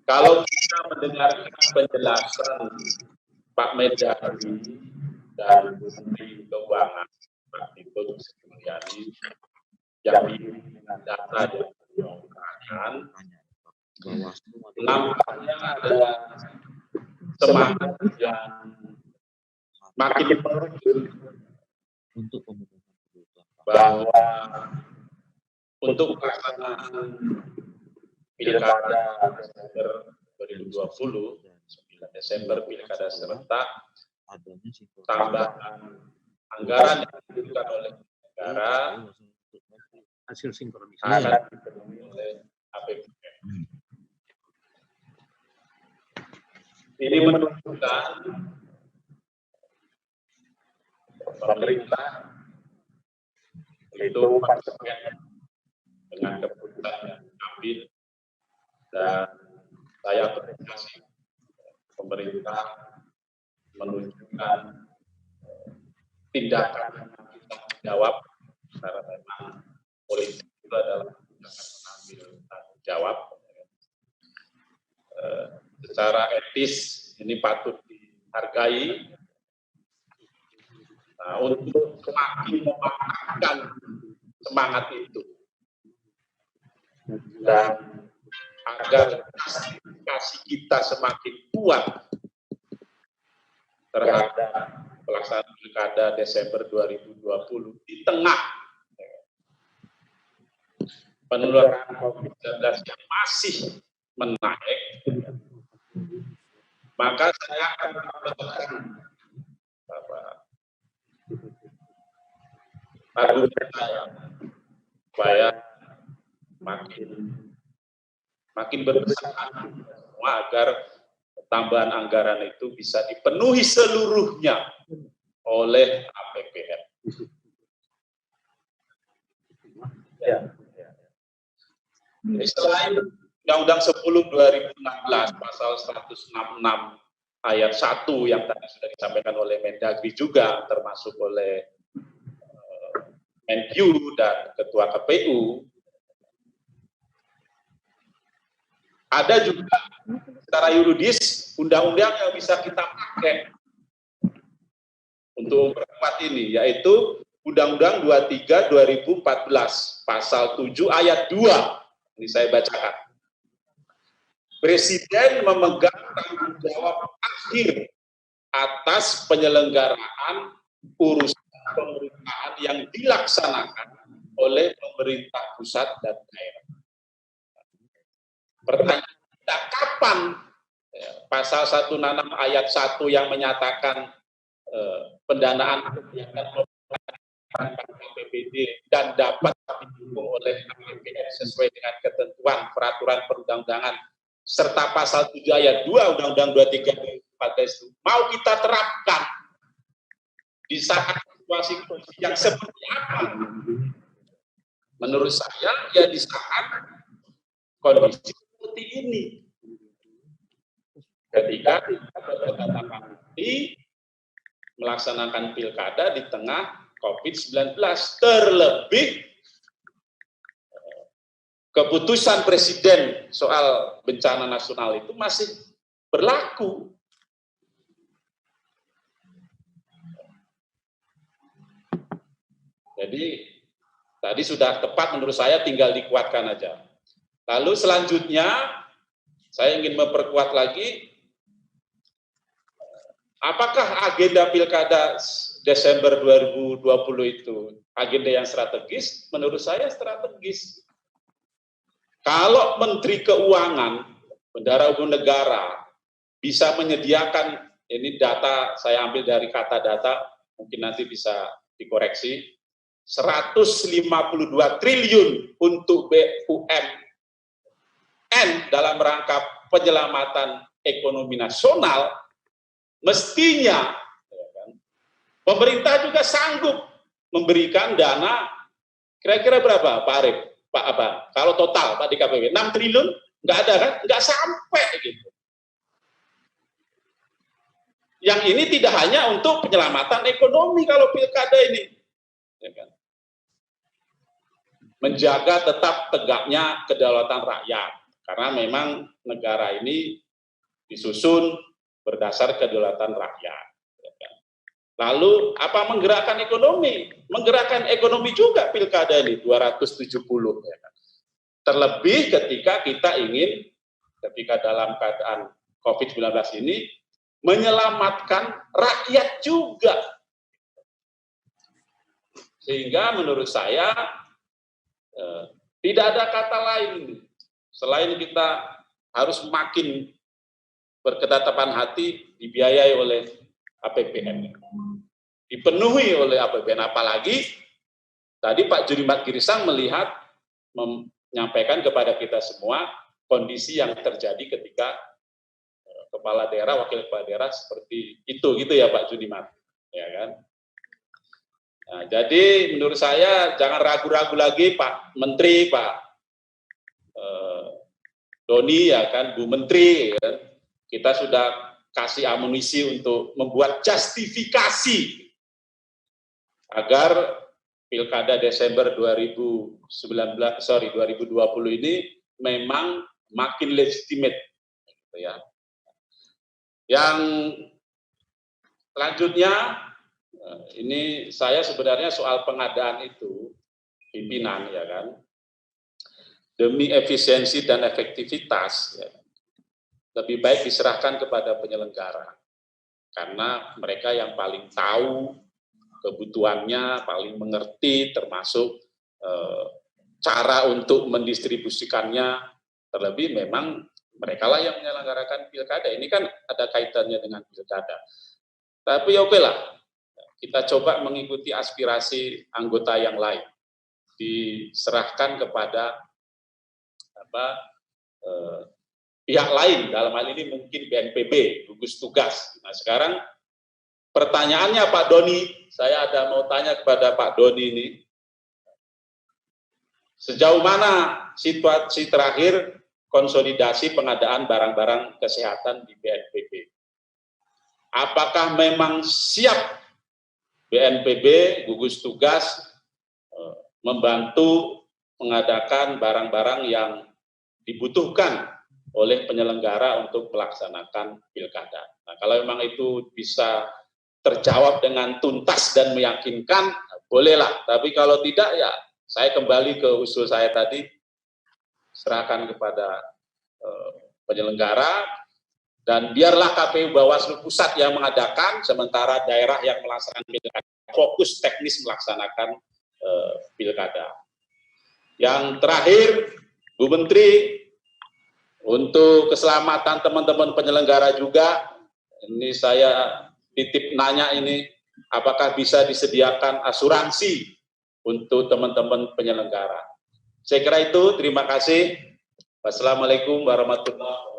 Kalau kita mendengarkan penjelasan Pak Mendagri dan Menteri Keuangan Pak Tito Sri Mulyani yang dengan data yang diungkapkan, nampaknya ada semangat yang makin menunjuk bahwa untuk pelaksanaan Pilkada Desember 2020, 9 Desember Pilkada serentak, tambahan anggaran yang diberikan oleh negara hasil sinkronisasi akan dipenuhi oleh APBN. Ini menunjukkan pemerintah itu konsisten dengan keputusan yang diambil, dan saya apresiasi pemerintah menunjukkan tindakan yang kita jawab, karena memang politik itu adalah mengambil tanggung jawab. Secara etis ini patut dihargai. Nah, untuk semakin memaknai semangat itu dan agar kasih kita semakin kuat terhadap pelaksanaan Pilkada Desember 2020 di tengah penularan COVID-19 yang masih menaik, maka saya akan menambahkan argumen saya supaya makin berusaha semua agar tambahan anggaran itu bisa dipenuhi seluruhnya oleh APBN. Selain Undang-Undang 10/2016 pasal 166 ayat 1 yang tadi sudah disampaikan oleh Mendagri juga, termasuk oleh Menkyu dan Ketua KPU, ada juga secara yuridis undang-undang yang bisa kita pakai untuk memperkuat ini, yaitu Undang-Undang 23/2014 pasal 7 ayat 2. Ini saya bacakan. Presiden memegang tanggung jawab akhir atas penyelenggaraan urusan pemerintahan yang dilaksanakan oleh pemerintah pusat dan daerah. Pertanyaan kita, kapan pasal 166 ayat 1 yang menyatakan pendanaan kegiatan APBD dan dapat didukung oleh APBN sesuai dengan ketentuan peraturan perundang-undangan serta pasal 7 ayat 2 Undang-Undang 23/2014 itu mau kita terapkan di saat situasi yang seperti apa? Menurut saya ya di saat kondisi seperti ini, ketika kita berkata-kata melaksanakan pilkada di tengah COVID-19, terlebih keputusan Presiden soal bencana nasional itu masih berlaku. Jadi tadi sudah tepat menurut saya, tinggal dikuatkan aja. Lalu selanjutnya saya ingin memperkuat lagi, apakah agenda Pilkada Desember 2020 itu agenda yang strategis? Menurut saya strategis. Kalau Menteri Keuangan, Bendahara Umum Negara bisa menyediakan, ini data saya ambil dari kata data, mungkin nanti bisa dikoreksi, 152 triliun untuk BUMN dalam rangka penyelamatan ekonomi nasional, mestinya pemerintah juga sanggup memberikan dana kira-kira berapa Pak Arif, Pak Abang? Kalau total Pak di KPW 6 triliun nggak ada kan? Nggak sampai gitu. Yang ini tidak hanya untuk penyelamatan ekonomi kalau pilkada ini, ya kan? Menjaga tetap tegaknya kedaulatan rakyat, Karena memang negara ini disusun berdasar kedaulatan rakyat. Lalu apa menggerakkan ekonomi? Menggerakkan ekonomi juga pilkada ini 270. Ya kan? Terlebih ketika kita ingin, ketika dalam keadaan COVID-19 ini, menyelamatkan rakyat juga. Sehingga menurut saya tidak ada kata lain selain kita harus makin berketetapan hati, dibiayai oleh APBN, dipenuhi oleh APBN. Apalagi tadi Pak Junimat Girisang menyampaikan kepada kita semua kondisi yang terjadi ketika kepala daerah, wakil kepala daerah seperti itu, gitu ya Pak Junimat, ya kan? Nah, jadi menurut saya jangan ragu-ragu lagi Pak Menteri, Pak Doni, ya kan, Bu Menteri, ya. Kita sudah kasih amunisi untuk membuat justifikasi agar pilkada Desember 2020 ini memang makin legitimate, gitu ya. Yang selanjutnya, ini saya sebenarnya soal pengadaan itu pimpinan, ya kan, demi efisiensi dan efektivitas, ya, lebih baik diserahkan kepada penyelenggara, karena mereka yang paling tahu kebutuhannya, paling mengerti, termasuk cara untuk mendistribusikannya. Terlebih memang mereka lah yang menyelenggarakan pilkada. Ini kan ada kaitannya dengan pilkada. Tapi oke lah, kita coba mengikuti aspirasi anggota yang lain, diserahkan kepada pihak lain, dalam hal ini mungkin BNPB, gugus tugas. Nah sekarang pertanyaannya Pak Doni, saya ada mau tanya kepada Pak Doni ini, sejauh mana situasi terakhir konsolidasi pengadaan barang-barang kesehatan di BNPB? Apakah memang siap BNPB, gugus tugas, membantu mengadakan barang-barang yang dibutuhkan oleh penyelenggara untuk melaksanakan pilkada? Nah, kalau memang itu bisa terjawab dengan tuntas dan meyakinkan, bolehlah. Tapi kalau tidak, ya saya kembali ke usul saya tadi, serahkan kepada penyelenggara, dan biarlah KPU Bawaslu Pusat yang mengadakan, sementara daerah yang melaksanakan pilkada fokus teknis melaksanakan pilkada. Yang terakhir, Bu Menteri, untuk keselamatan teman-teman penyelenggara juga, ini saya titip nanya ini, apakah bisa disediakan asuransi untuk teman-teman penyelenggara? Saya kira itu, terima kasih. Wassalamualaikum warahmatullahi wabarakatuh.